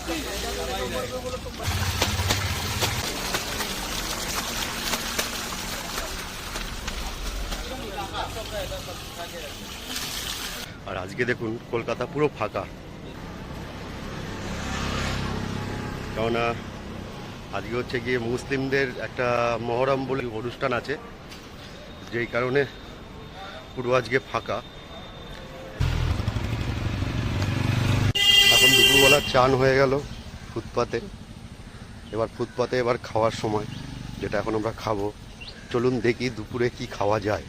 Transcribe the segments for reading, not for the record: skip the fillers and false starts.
আর আজকে দেখুন কলকাতা পুরো ফাঁকা, কেননা আজকে হচ্ছে গিয়ে মুসলিমদের একটা মহরম বলে অনুষ্ঠান আছে, যেই কারণে পুরো আজকে ফাঁকা। এখন দুপুরবেলা চান হয়ে গেল ফুটপাতে, এবার খাওয়ার সময়, যেটা এখন আমরা খাবো। চলুন দেখি দুপুরে কি খাওয়া যায়।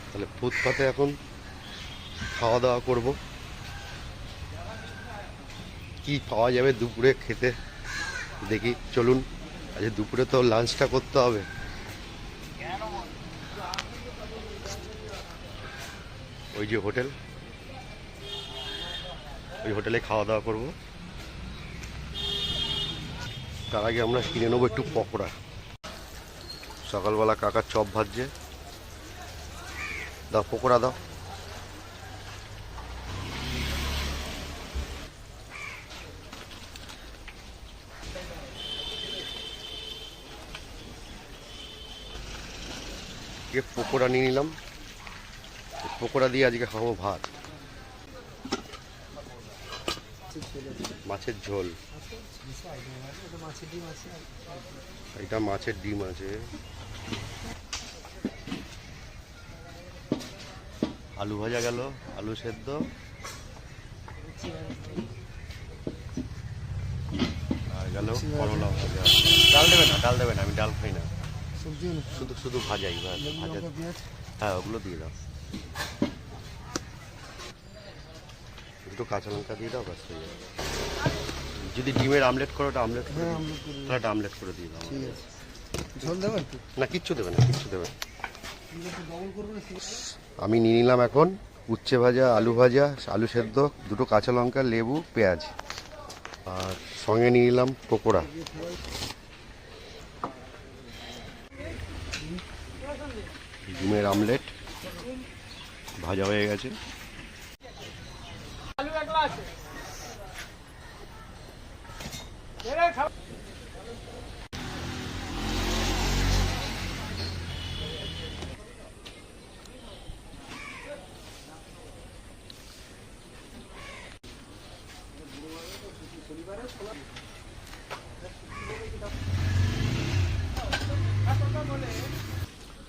তাহলে ফুটপাতে এখন খাওয়া দাওয়া করব, কি পাওয়া যাবে দুপুরে খেতে দেখি। চলুন, আজ দুপুরে তো লাঞ্চটা করতে হবে। ওই যে হোটেল, ওই হোটেলে খাওয়া দাওয়া করব। তার আগে আমরা কিনে নেবো একটু পকোড়া। সকালবেলা কাকার চপ ভাজছে, দাও পকোড়া দাও। পকোড়া নিয়ে নিলাম, পকোড়া দিয়ে আজকে খাবো ভাত। মাছের ঝোল, এটা মাছের ডিম আছে, আলু ভাজা গেল, আলু সেদ্ধ, আর গেল করলা ভাজা। ডাল দেবে না, ডাল দেবে না, আমি ডাল খাই না, শুধু শুধু ভাজাই। ভাজা, হ্যাঁ ওগুলো দিয়ে দাও। একটু কাঁচা লঙ্কা দিয়ে দাও, ব্যাস হয়ে যাবে। যদি ডিমের আমলেট করো, ওটা আমলেট করে, তাহলে একটা আমলেট করে দিয়ে দাও। ঝোল দেবে না, কিচ্ছু দেবে না, কিচ্ছু দেবে না। আমি নিয়ে নিলাম এখন উচ্ছে ভাজা, আলু ভাজা, আলু সেদ্ধ, দুটো কাঁচা লঙ্কা, লেবু, পেঁয়াজ, আর সঙ্গে নিয়ে নিলাম পকোড়া। ডিমের আমলেট ভাজা হয়ে গেছে।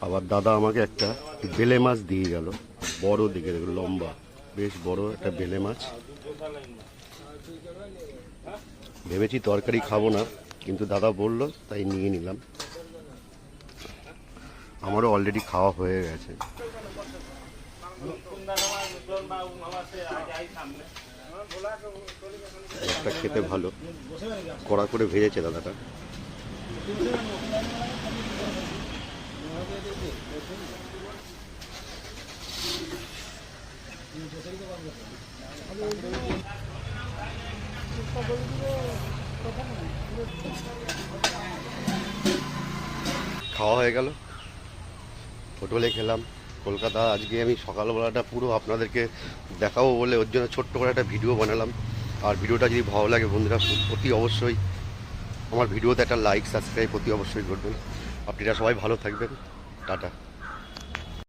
আবার দাদা আমাকে একটা বেলে মাছ দিয়ে গেল, বড় দিকে, লম্বা, বেশ বড় একটা বেলে মাছ। ভেবেছি তরকারি খাবো না, কিন্তু দাদা বললো তাই নিয়ে নিলাম। আমারও অলরেডি খাওয়া হয়ে গেছে। একটা খেতে ভালো, কড়া করে ভেজেছে দাদাটা। খাওয়া হয়ে গেল, হোটেলে খেলাম। কলকাতা আজকে আমি সকালবেলাটা পুরো আপনাদেরকে দেখাবো বলে ওর জন্য ছোট্ট করে একটা ভিডিও বানালাম। আর ভিডিওটা যদি ভালো লাগে বন্ধুরা, অতি অবশ্যই আমার ভিডিওতে একটা লাইক, সাবস্ক্রাইব অতি অবশ্যই করবেন। আপনারা সবাই ভালো থাকবেন, টাটা।